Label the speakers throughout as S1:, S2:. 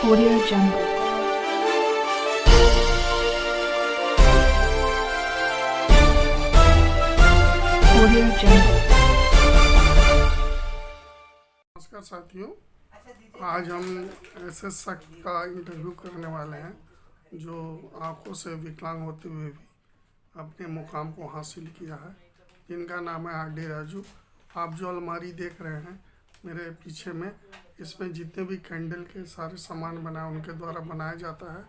S1: Audio Jungle. Audio Jungle.
S2: नमस्कार साथियों, आज हम ऐसे शख्स का इंटरव्यू करने वाले हैं जो आंखों से विकलांग होते हुए भी अपने मुकाम को हासिल किया है। जिनका नाम है आर.डी. राजू। आप जो अलमारी देख रहे हैं मेरे पीछे में, इसमें जितने भी कैंडल के सारे सामान बनाए उनके द्वारा बनाया जाता है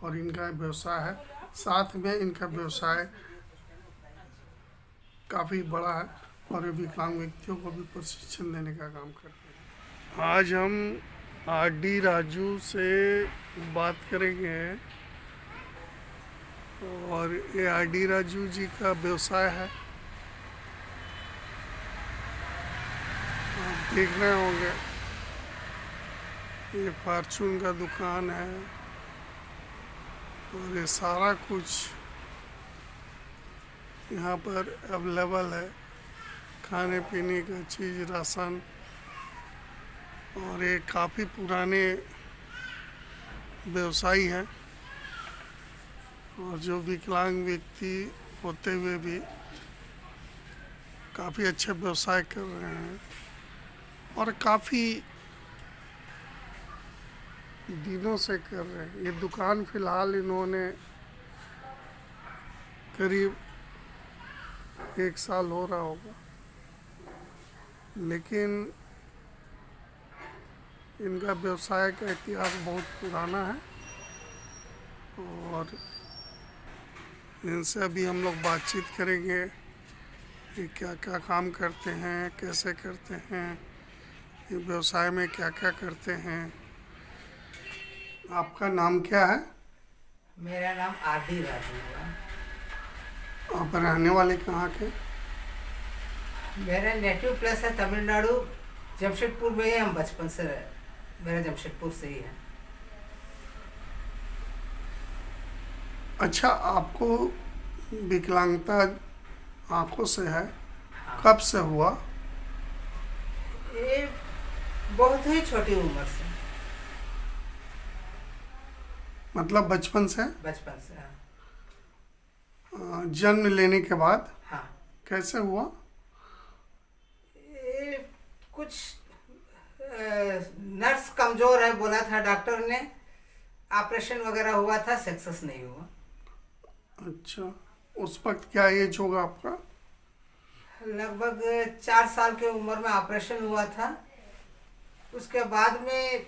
S2: और इनका व्यवसाय है। साथ में इनका व्यवसाय काफ़ी बड़ा है और विकलांग व्यक्तियों को भी प्रशिक्षण देने का काम करते हैं। आज हम आर.डी. राजू से बात करेंगे और ये आर.डी. राजू जी का व्यवसाय है। आप देख रहे होंगे ये फार्चून का दुकान है और ये सारा कुछ यहाँ पर अवेलेबल है, खाने पीने का चीज़, राशन। और ये काफ़ी पुराने व्यवसायी हैं और जो विकलांग व्यक्ति होते हुए भी काफ़ी अच्छे व्यवसाय कर रहे हैं और काफ़ी दिनों से कर रहे हैं। ये दुकान फ़िलहाल इन्होंने करीब 1 साल हो रहा होगा, लेकिन इनका व्यवसाय का इतिहास बहुत पुराना है और इनसे अभी हम लोग बातचीत करेंगे कि क्या क्या काम करते हैं, कैसे करते हैं, ये व्यवसाय में क्या क्या करते हैं। आपका नाम क्या है?
S3: मेरा नाम आर.डी. राजू है।
S2: आप रहने वाले कहाँ के?
S3: मेरा नेटिव प्लेस है तमिलनाडु, जमशेदपुर में ही। हम बचपन से मेरा जमशेदपुर से ही है।
S2: अच्छा, आपको विकलांगता आंखों से है,
S3: हाँ।
S2: कब से हुआ?
S3: ये बहुत ही छोटी उम्र से,
S2: मतलब बचपन से?
S3: बचपन से, हाँ।
S2: जन्म लेने के बाद?
S3: हाँ।
S2: कैसे हुआ?
S3: ये कुछ नर्स कमजोर है बोला था डॉक्टर ने, ऑपरेशन वगैरह हुआ था, सक्सेस नहीं हुआ।
S2: अच्छा, उस वक्त क्या एज होगा आपका?
S3: लगभग 4 साल की उम्र में ऑपरेशन हुआ था। उसके बाद में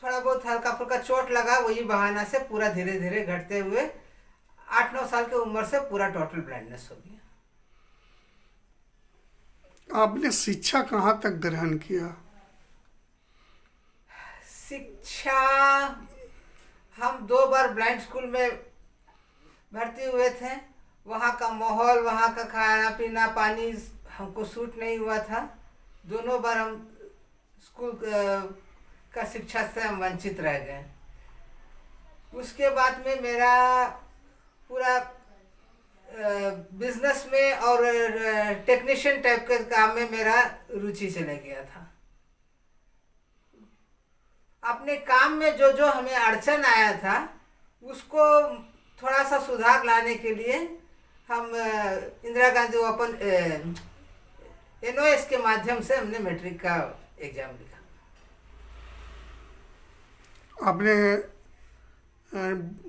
S3: थोड़ा बहुत हल्का फुल्का चोट लगा, वही बहाना से पूरा धीरे धीरे घटते हुए 8-9 साल की उम्र से पूरा टोटल ब्लाइंडनेस हो गया।
S2: आपने शिक्षा कहाँ तक ग्रहण किया?
S3: शिक्षा हम 2 बार ब्लाइंड स्कूल में भर्ती हुए थे। वहाँ का माहौल, वहाँ का खाना पीना, पानी हमको सूट नहीं हुआ था। दोनों बार हम स्कूल का शिक्षा से हम वंचित रह गए। उसके बाद में मेरा पूरा बिजनेस में और टेक्नीशियन टाइप के काम में मेरा रुचि चले गया था। अपने काम में जो जो हमें अड़चन आया था उसको थोड़ा सा सुधार लाने के लिए हम इंदिरा गांधी ओपन NOS के माध्यम से हमने मैट्रिक का एग्जाम लिखा।
S2: आपने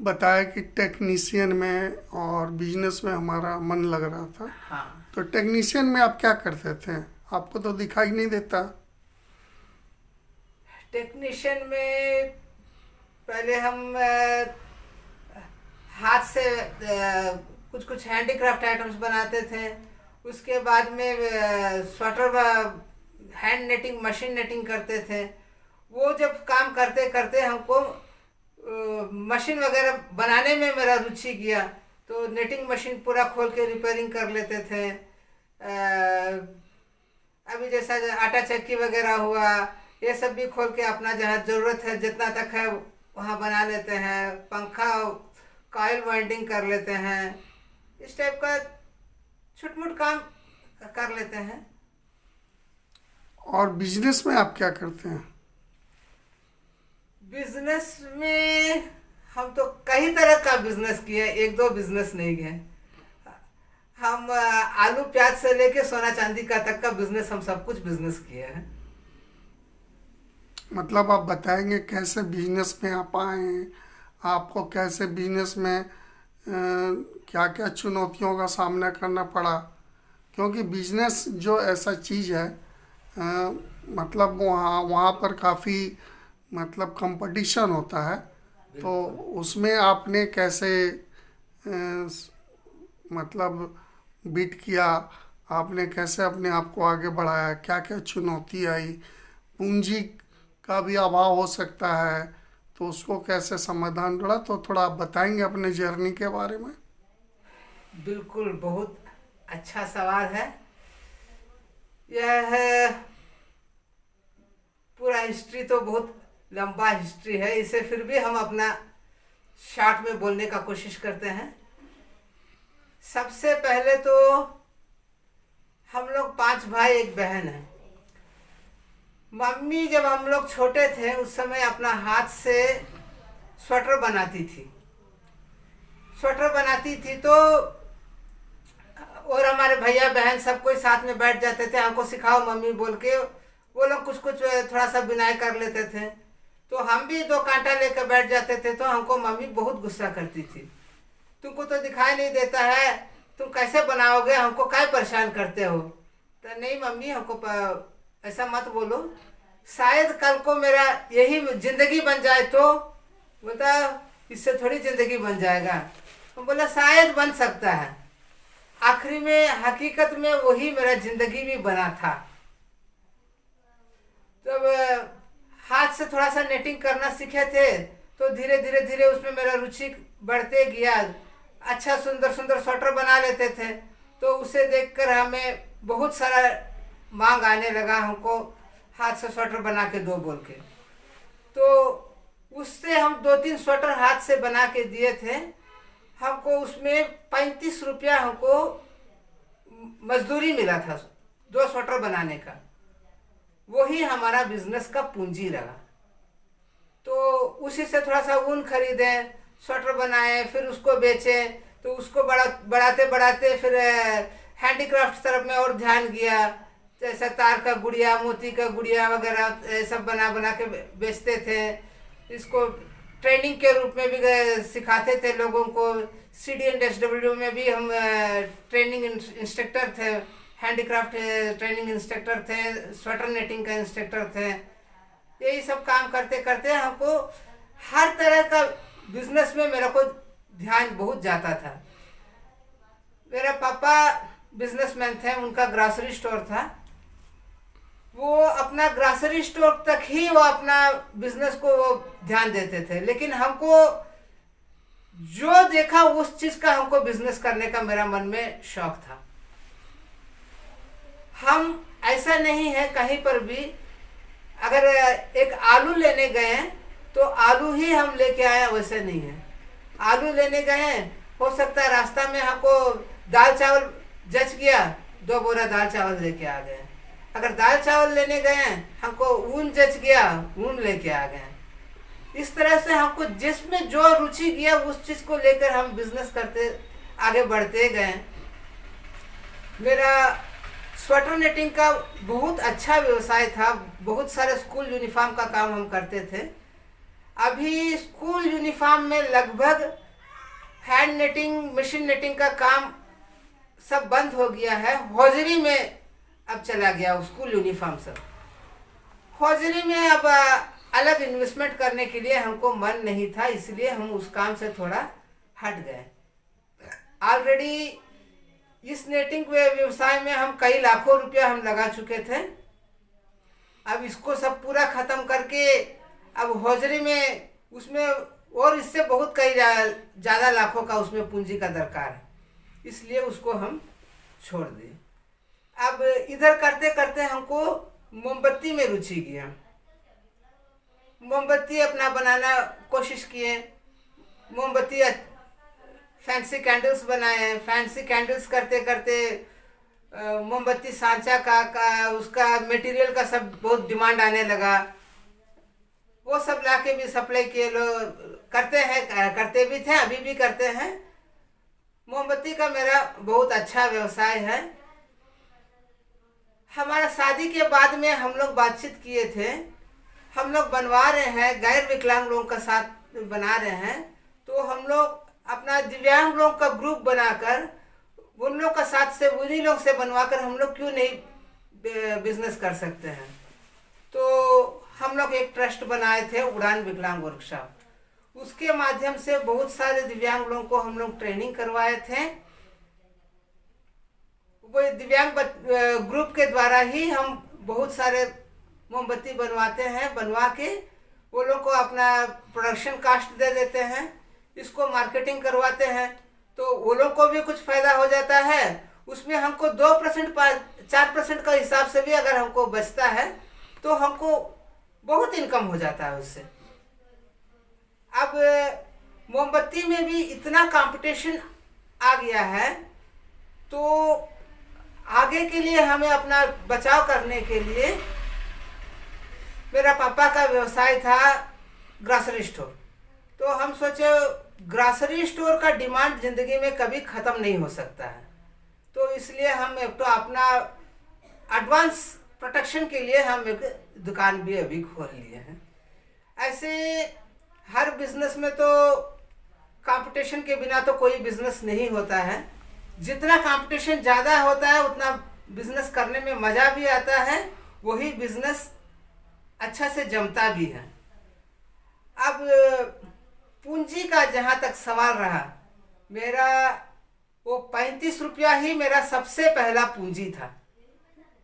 S2: बताया कि टेक्नीशियन में और बिजनेस में हमारा मन लग रहा था।
S3: हाँ।
S2: तो टेक्नीशियन में आप क्या करते थे? आपको तो दिखाई नहीं देता।
S3: टेक्नीशियन में पहले हम हाथ से कुछ कुछ हैंडीक्राफ्ट आइटम्स बनाते थे। उसके बाद में sweater hand netting, machine netting करते थे। वो जब काम करते करते हमको मशीन वगैरह बनाने में मेरा रुचि गया, तो नेटिंग मशीन पूरा खोल के रिपेयरिंग कर लेते थे। अभी जैसा आटा चक्की वगैरह हुआ, ये सब भी खोल के अपना जहाँ ज़रूरत है जितना तक है वहाँ बना लेते हैं। पंखा कॉइल वाइंडिंग कर लेते हैं। इस टाइप का छोट-मोट काम कर लेते हैं।
S2: और बिजनेस में आप क्या करते हैं?
S3: बिजनेस में हम तो कई तरह का बिजनेस किए, एक दो बिजनेस नहीं किए। हम आलू प्याज से लेके सोना चांदी का तक का बिजनेस, हम सब कुछ बिजनेस किए हैं।
S2: मतलब आप बताएंगे कैसे बिजनेस में आप आए हैं, आपको कैसे बिजनेस में क्या क्या चुनौतियों का सामना करना पड़ा, क्योंकि बिजनेस जो ऐसा चीज़ है मतलब वहाँ पर काफ़ी मतलब कंपटीशन होता है, तो उसमें आपने कैसे मतलब बीट किया, आपने कैसे अपने आप को आगे बढ़ाया, क्या क्या चुनौती आई, पूंजी का भी अभाव हो सकता है तो उसको कैसे समाधान ढूंढा, तो थोड़ा आप बताएंगे अपने जर्नी के बारे में।
S3: बिल्कुल, बहुत अच्छा सवाल है। यह है पूरा हिस्ट्री तो बहुत लंबा हिस्ट्री है, इसे फिर भी हम अपना शॉर्ट में बोलने का कोशिश करते हैं। सबसे पहले तो हम लोग 5 भाई 1 बहन है। मम्मी जब हम लोग छोटे थे उस समय अपना हाथ से स्वेटर बनाती थी। तो और हमारे भैया बहन सब कोई साथ में बैठ जाते थे, हमको सिखाओ मम्मी बोल के। वो लोग कुछ कुछ थोड़ा सा बुनाई कर लेते थे, तो हम भी 2 कांटा लेकर बैठ जाते थे। तो हमको मम्मी बहुत गुस्सा करती थी, तुमको तो दिखाई नहीं देता है, तुम कैसे बनाओगे, हमको क्या परेशान करते हो। तो नहीं मम्मी, हमको ऐसा मत बोलो, शायद कल को मेरा यही जिंदगी बन जाए। तो बोलता इससे थोड़ी जिंदगी बन जाएगा। तो बोला शायद बन सकता है। आखिरी में हकीकत में वही मेरा जिंदगी भी बना था। तब हाथ से थोड़ा सा नेटिंग करना सीखे थे, तो धीरे धीरे उसमें मेरा रुचि बढ़ते गया। अच्छा सुंदर सुंदर स्वेटर बना लेते थे, तो उसे देखकर हमें बहुत सारा मांग आने लगा, हमको हाथ से स्वेटर बना के दो बोल के। तो उससे हम 2-3 स्वेटर हाथ से बना के दिए थे। हमको उसमें 35 रुपया हमको मजदूरी मिला था 2 स्वेटर बनाने का। वही हमारा बिजनेस का पूंजी रहा। तो उसी से थोड़ा सा ऊन खरीदे, स्वेटर बनाए, फिर उसको बेचे। तो उसको बढ़ाते बढ़ाते फिर हैंडीक्राफ्ट तरफ में और ध्यान गया। जैसे तार का गुड़िया, मोती का गुड़िया वगैरह सब बना के बेचते थे। इसको ट्रेनिंग के रूप में भी सिखाते थे लोगों को। CDN-W में भी हम ट्रेनिंग इंस्ट्रक्टर थे, हैंडीक्राफ्ट ट्रेनिंग इंस्ट्रक्टर थे, स्वेटर नेटिंग का इंस्ट्रक्टर थे। यही सब काम करते करते हमको हर तरह का बिजनेस में मेरे को ध्यान बहुत जाता था। मेरा पापा बिजनेसमैन थे, उनका ग्रॉसरी स्टोर था। वो अपना ग्रॉसरी स्टोर तक ही वो अपना बिजनेस को वो ध्यान देते थे, लेकिन हमको जो देखा उस चीज का हमको बिजनेस करने का मेरा मन में शौक था। हम ऐसा नहीं है कहीं पर भी अगर एक आलू लेने गए तो आलू ही हम लेके आए, वैसे नहीं है। आलू लेने गए, हो सकता है रास्ता में हमको दाल चावल जच गया, 2 बोरा दाल चावल लेके आ गए। अगर दाल चावल लेने गए हमको ऊन जच गया, ऊन लेके आ गए। इस तरह से हमको जिसमें जो रुचि गया उस चीज को लेकर हम बिजनेस करते आगे बढ़ते गए। मेरा स्वेटर नेटिंग का बहुत अच्छा व्यवसाय था। बहुत सारे स्कूल यूनिफॉर्म का काम हम करते थे। अभी स्कूल यूनिफॉर्म में लगभग हैंड नेटिंग, मशीन नेटिंग का काम सब बंद हो गया है। हौजरी में अब चला गया स्कूल यूनिफॉर्म सब। हौजरी में अब अलग इन्वेस्टमेंट करने के लिए हमको मन नहीं था, इसलिए हम उस काम से थोड़ा हट गए। ऑलरेडी इस नेटिंग व्यवसाय में हम कई लाखों रुपया हम लगा चुके थे। अब इसको सब पूरा खत्म करके अब हौजरी में उसमें और इससे बहुत कई ज़्यादा लाखों का उसमें पूंजी का दरकार है, इसलिए उसको हम छोड़ दिए। अब इधर करते करते हमको मोमबत्ती में रुचि गया। मोमबत्ती अपना बनाना कोशिश किए। मोमबत्ती फैंसी कैंडल्स बनाए। फैंसी कैंडल्स करते करते मोमबत्ती सांचा का उसका मटेरियल का सब बहुत डिमांड आने लगा। वो सब लाके भी सप्लाई किए लोग करते हैं, करते भी थे, अभी भी करते हैं। मोमबत्ती का मेरा बहुत अच्छा व्यवसाय है। हमारा शादी के बाद में हम लोग बातचीत किए थे, हम लोग बनवा रहे हैं, गैर विकलांग लोगों का साथ बना रहे हैं। तो हम लोग अपना दिव्यांग लोगों का ग्रुप बनाकर उन लोग का साथ से उन्हीं लोग से बनवाकर हम लोग क्यों नहीं बिजनेस कर सकते हैं। तो हम लोग एक ट्रस्ट बनाए थे, उड़ान विकलांग वर्कशॉप। उसके माध्यम से बहुत सारे दिव्यांग लोगों को हम लोग ट्रेनिंग करवाए थे। वो दिव्यांग ग्रुप के द्वारा ही हम बहुत सारे मोमबत्ती बनवाते हैं। बनवा के वो लोग को अपना प्रोडक्शन कास्ट दे देते हैं, इसको मार्केटिंग करवाते हैं। तो वो लोग को भी कुछ फायदा हो जाता है। उसमें हमको 2% 4% का हिसाब से भी अगर हमको बचता है तो हमको बहुत इनकम हो जाता है उससे। अब मोमबत्ती में भी इतना कंपटीशन आ गया है, तो आगे के लिए हमें अपना बचाव करने के लिए, मेरा पापा का व्यवसाय था ग्रॉसरी स्टोर। तो हम सोचे ग्रॉसरी स्टोर का डिमांड जिंदगी में कभी ख़त्म नहीं हो सकता है। तो इसलिए हम एक तो अपना एडवांस प्रोटेक्शन के लिए हम एक दुकान भी अभी खोल लिए हैं। ऐसे हर बिजनेस में तो कंपटीशन के बिना तो कोई बिजनेस नहीं होता है। जितना कंपटीशन ज़्यादा होता है उतना बिजनेस करने में मज़ा भी आता है, वही बिजनेस अच्छा से जमता भी है। अब पूंजी का जहाँ तक सवाल रहा, मेरा वो 35 रुपया ही मेरा सबसे पहला पूंजी था।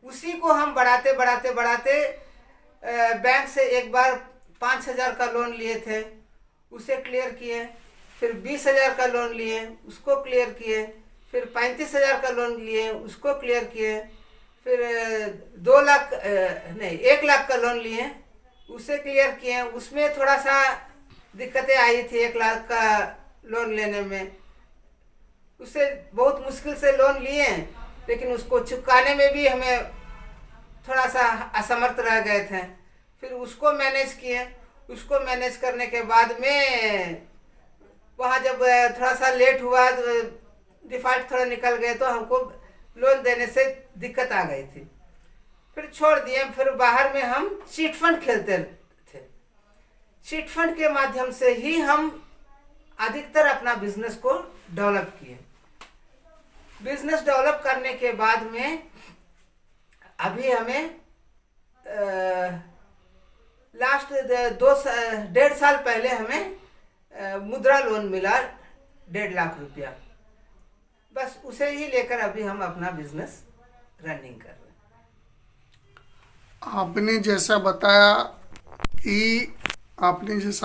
S3: उसी को हम बढ़ाते बढ़ाते बढ़ाते बैंक से एक बार 5,000 का लोन लिए थे, उसे क्लियर किए। फिर 20,000 का लोन लिए, उसको क्लियर किए। फिर 35,000 का लोन लिए, उसको क्लियर किए। फिर 2 लाख नहीं 1 लाख का लोन लिए, उसे क्लियर किए। उसमें थोड़ा सा दिक्कतें आई थी 1 लाख का लोन लेने में। उससे बहुत मुश्किल से लोन लिए, लेकिन उसको चुकाने में भी हमें थोड़ा सा असमर्थ रह गए थे। फिर उसको मैनेज किए। उसको मैनेज करने के बाद में वहाँ जब थोड़ा सा लेट हुआ, डिफ़ॉल्ट थोड़ा निकल गए, तो हमको लोन देने से दिक्कत आ गई थी। फिर छोड़ दिए। फिर बाहर में हम चिट फंड खेलते थे। चिट फंड के माध्यम से ही हम अधिकतर अपना बिजनेस को डेवलप किए। बिजनेस डेवलप करने के बाद में अभी हमें लास्ट 1.5 साल पहले हमें मुद्रा लोन मिला 1.5 लाख रुपया। बस उसे ही लेकर अभी हम अपना बिजनेस रनिंग कर रहे हैं।
S2: आपने जैसा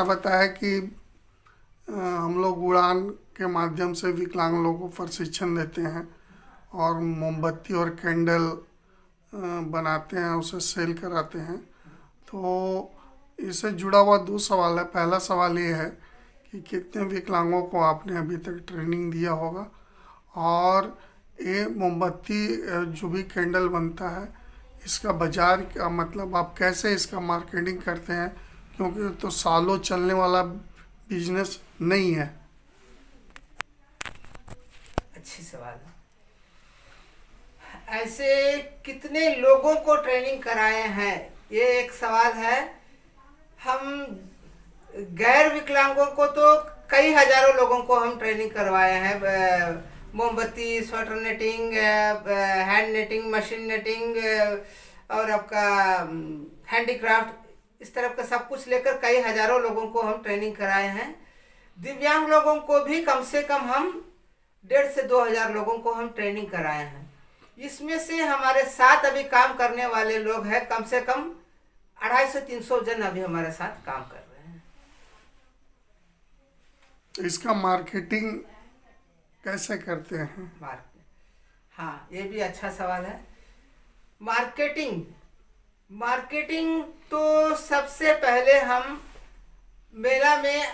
S2: बताया कि हम लोग उड़ान के माध्यम से विकलांग लोगों को प्रशिक्षण देते हैं और मोमबत्ती और कैंडल बनाते हैं, उसे सेल कराते हैं। तो इससे जुड़ा हुआ 2 सवाल है। पहला सवाल ये है कि कितने विकलांगों को आपने अभी तक ट्रेनिंग दिया होगा, और ये मोमबत्ती जो भी कैंडल बनता है, इसका बाज़ार का मतलब आप कैसे इसका मार्केटिंग करते हैं, क्योंकि तो सालों चलने वाला बिजनेस नहीं है।
S3: अच्छी सवाल है। ऐसे कितने लोगों को ट्रेनिंग कराए हैं, ये एक सवाल है। हम गैर विकलांगों को तो कई हजारों लोगों को हम ट्रेनिंग करवाए हैं। मोमबत्ती, sweater netting, hand netting, machine netting और आपका हैंडीक्राफ्ट, इस तरह का सब कुछ लेकर कई हजारों लोगों को हम ट्रेनिंग कराए हैं। दिव्यांग लोगों को भी कम से कम हम 1,500 से 2,000 लोगों को हम ट्रेनिंग कराए हैं। इसमें से हमारे साथ अभी काम करने वाले लोग हैं, कम से कम 250-300 जन अभी हमारे साथ काम कर रहे हैं।
S2: इसका मार्केटिंग कैसे करते हैं?
S3: हाँ, ये भी अच्छा सवाल है। मार्केटिंग तो सबसे पहले हम मेला में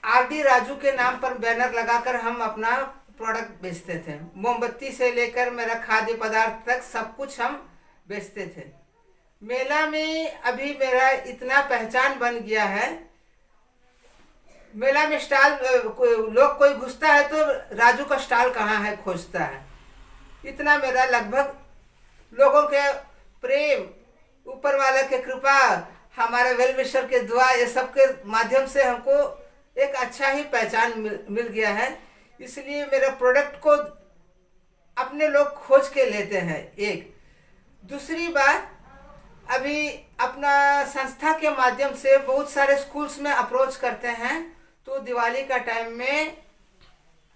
S3: आरडी राजू के नाम पर बैनर लगाकर हम अपना प्रोडक्ट बेचते थे। मोमबत्ती से लेकर मेरा खाद्य पदार्थ तक सब कुछ हम बेचते थे। मेला में अभी मेरा इतना पहचान बन गया है, मेला में स्टॉल लोग कोई घुसता है तो राजू का स्टॉल कहाँ है खोजता है। इतना मेरा लगभग लोगों के प्रेम, ऊपर वाले के कृपा, हमारे वेल विशर के दुआ, ये सब के माध्यम से हमको एक अच्छा ही पहचान मिल गया है। इसलिए मेरे प्रोडक्ट को अपने लोग खोज के लेते हैं। एक दूसरी बात, अभी अपना संस्था के माध्यम से बहुत सारे स्कूल्स में अप्रोच करते हैं, तो दिवाली का टाइम में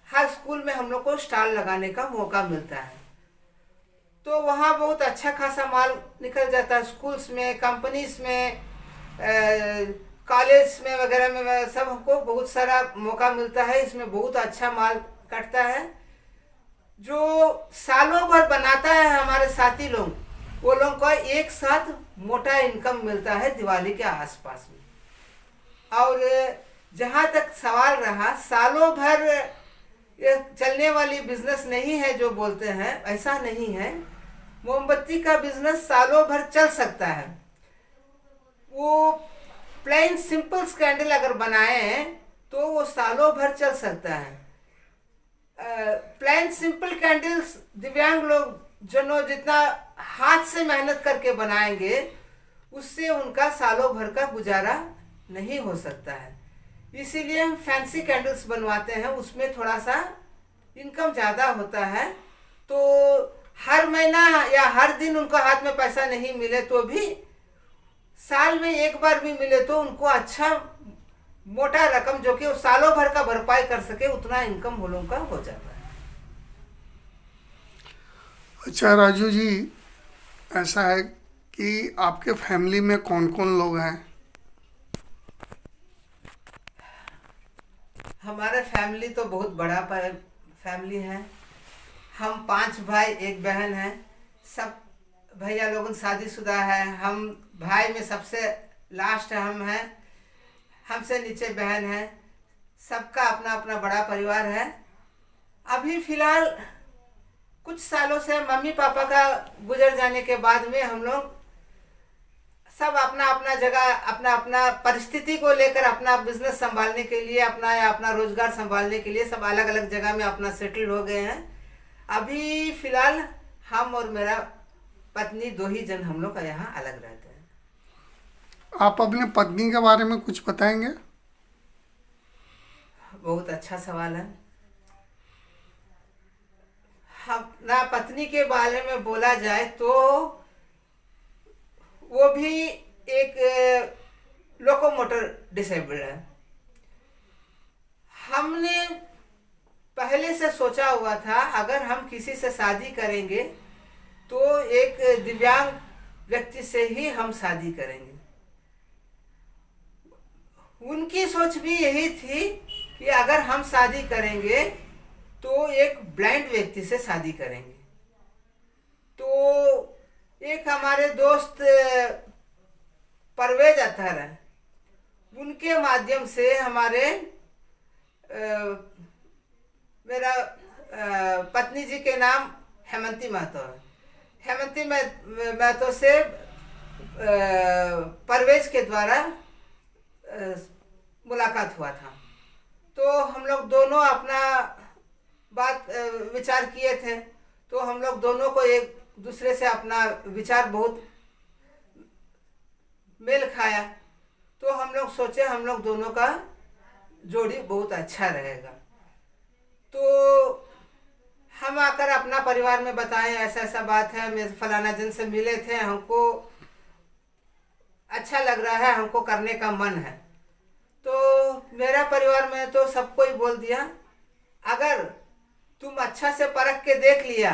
S3: हर स्कूल में हम लोग को स्टॉल लगाने का मौका मिलता है। तो वहाँ बहुत अच्छा खासा माल निकल जाता है। स्कूल्स में, कंपनीज में, कॉलेज में वगैरह में सब हमको बहुत सारा मौका मिलता है। इसमें बहुत अच्छा माल कटता है। जो सालों भर बनाता है हमारे साथी लोग, वो लोग को एक साथ मोटा इनकम मिलता है दिवाली के आसपास में। और जहाँ तक सवाल रहा, सालों भर ये चलने वाली बिजनेस नहीं है जो बोलते हैं, ऐसा नहीं है। मोमबत्ती का बिजनेस सालों भर चल सकता है। वो प्लेन सिंपल कैंडल अगर बनाए तो वो सालों भर चल सकता है। प्लेन सिंपल कैंडल्स दिव्यांग लोग जितना हाथ से मेहनत करके बनाएंगे, उससे उनका सालों भर का गुजारा नहीं हो सकता है। इसीलिए हम फैंसी कैंडल्स बनवाते हैं, उसमें थोड़ा सा इनकम ज़्यादा होता है। तो हर महीना या हर दिन उनका हाथ में पैसा नहीं मिले तो भी साल में एक बार भी मिले तो उनको अच्छा मोटा रकम, जो कि सालों भर का भरपाई कर सके, उतना इनकम वो लोगों का हो जाता है।
S2: अच्छा राजू जी, ऐसा है कि आपके फैमिली में कौन कौन लोग हैं?
S3: हमारा फैमिली तो बहुत बड़ा फैमिली है। हम 5 भाई 1 बहन हैं। सब भैया लोगों शादीशुदा है। हम भाई में सबसे लास्ट हम हैं। हमसे नीचे बहन है। सबका अपना अपना बड़ा परिवार है। अभी फ़िलहाल कुछ सालों से मम्मी पापा का गुजर जाने के बाद में हम लोग सब अपना अपना जगह, अपना अपना परिस्थिति को लेकर अपना बिजनेस संभालने के लिए, अपना या अपना रोजगार संभालने के लिए सब अलग अलग जगह में अपना सेटल हो गए हैं। अभी फ़िलहाल हम और मेरा पत्नी 2 ही जन हम लोग का यहाँ अलग रहते हैं।
S2: आप अपने पत्नी के बारे में कुछ बताएंगे?
S3: बहुत अच्छा सवाल है। अपना पत्नी के बारे में बोला जाए तो वो भी एक लोकोमोटर डिसेबल्ड है। हमने पहले से सोचा हुआ था, अगर हम किसी से शादी करेंगे तो एक दिव्यांग व्यक्ति से ही हम शादी करेंगे। उनकी सोच भी यही थी कि अगर हम शादी करेंगे तो एक ब्लाइंड व्यक्ति से शादी करेंगे। तो एक हमारे दोस्त परवेज अतहर है, उनके माध्यम से हमारे मेरा पत्नी जी के नाम हेमंती महतो है। हेमंती महतो से परवेज के द्वारा मुलाकात हुआ था। तो हम लोग दोनों अपना बात विचार किए थे। तो हम लोग दोनों को एक दूसरे से अपना विचार बहुत मेल खाया। तो हम लोग सोचे हम लोग दोनों का जोड़ी बहुत अच्छा रहेगा। तो हम आकर अपना परिवार में बताएं ऐसा ऐसा बात है, मैं फलाना जन से मिले थे, हमको अच्छा लग रहा है, हमको करने का मन है। तो मेरा परिवार में तो सबको ही बोल दिया, अगर तुम अच्छा से परख के देख लिया,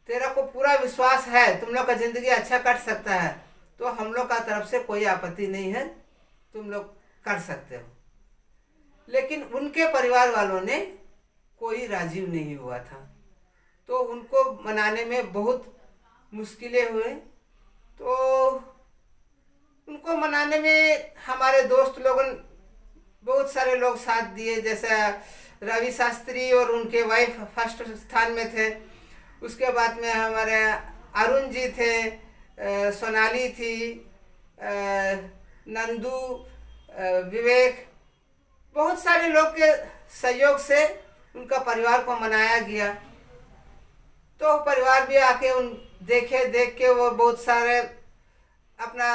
S3: तेरा को पूरा विश्वास है तुम लोग का ज़िंदगी अच्छा कट सकता है, तो हम लोग का तरफ से कोई आपत्ति नहीं है, तुम लोग कर सकते हो। लेकिन उनके परिवार वालों ने कोई राजी नहीं हुआ था। तो उनको मनाने में बहुत मुश्किलें हुए। तो उनको मनाने में हमारे दोस्त लोगों बहुत सारे लोग साथ दिए। जैसे रवि शास्त्री और उनके वाइफ फर्स्ट स्थान में थे। उसके बाद में हमारे अरुण जी थे, सोनाली थी, नंदू, विवेक, बहुत सारे लोग के सहयोग से उनका परिवार को मनाया गया। तो परिवार भी आके देख के वो बहुत सारे अपना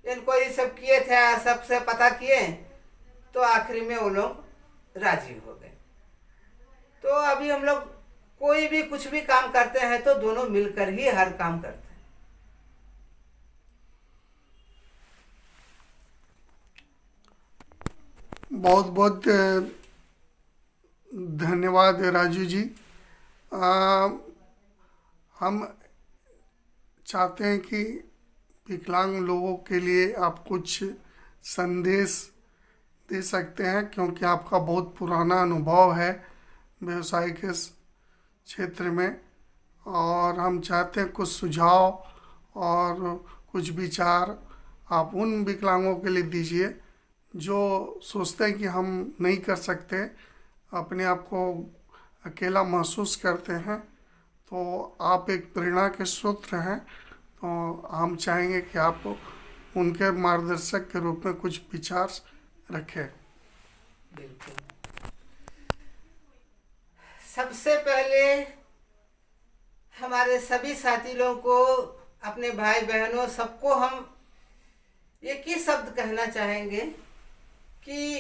S3: इंक्वायरी सब किए थे, सबसे पता किए, तो आखिरी में वो लोग राजी हो गए। तो अभी हम लोग कोई भी कुछ भी काम करते हैं तो दोनों मिलकर ही हर काम करते हैं।
S2: बहुत बहुत धन्यवाद राजू जी। हम चाहते हैं कि विकलांग लोगों के लिए आप कुछ संदेश दे सकते हैं, क्योंकि आपका बहुत पुराना अनुभव है व्यवसाय के क्षेत्र में, और हम चाहते हैं कुछ सुझाव और कुछ विचार आप उन विकलांगों के लिए दीजिए जो सोचते हैं कि हम नहीं कर सकते, अपने आप को अकेला महसूस करते हैं। तो आप एक प्रेरणा के स्रोत हैं, तो हम चाहेंगे कि आप उनके मार्गदर्शक के रूप में कुछ विचार रखें।
S3: बिल्कुल। सबसे पहले हमारे सभी साथी लोगों को, अपने भाई बहनों, सबको हम एक ही शब्द कहना चाहेंगे कि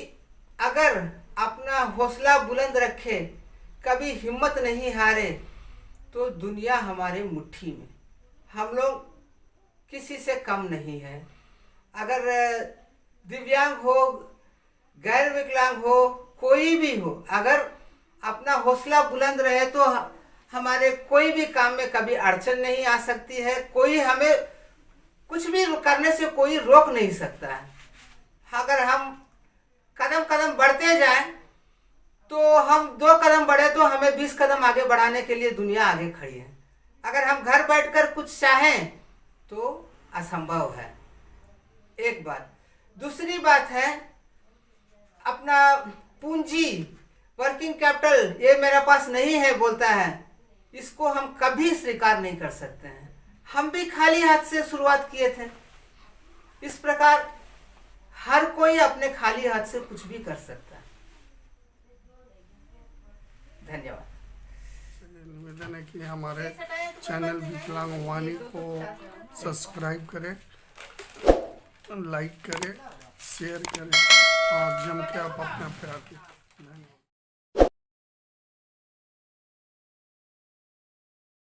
S3: अगर अपना हौसला बुलंद रखे, कभी हिम्मत नहीं हारे, तो दुनिया हमारे मुट्ठी में। हम लोग किसी से कम नहीं है। अगर दिव्यांग हो, गैर विकलांग हो, कोई भी हो, अगर अपना हौसला बुलंद रहे तो हमारे कोई भी काम में कभी अड़चन नहीं आ सकती है। कोई हमें कुछ भी करने से कोई रोक नहीं सकता है। अगर हम कदम कदम बढ़ते जाएं तो हम 2 कदम बढ़े तो हमें 20 कदम आगे बढ़ाने के लिए दुनिया आगे खड़ी है। अगर हम घर बैठकर कुछ चाहें तो असंभव है, एक बात। दूसरी बात है, अपना पूंजी, वर्किंग कैपिटल, ये मेरे पास नहीं है बोलता है, इसको हम कभी स्वीकार नहीं कर सकते हैं। हम भी खाली हाथ से शुरुआत किए थे। इस प्रकार हर कोई अपने खाली हाथ से कुछ भी कर सकता है। धन्यवाद।
S2: निवेदन है कि हमारे चैनल विकलांग वाणी को सब्सक्राइब करें, लाइक करें, शेयर करें और जम के आप अपना प्यार दें।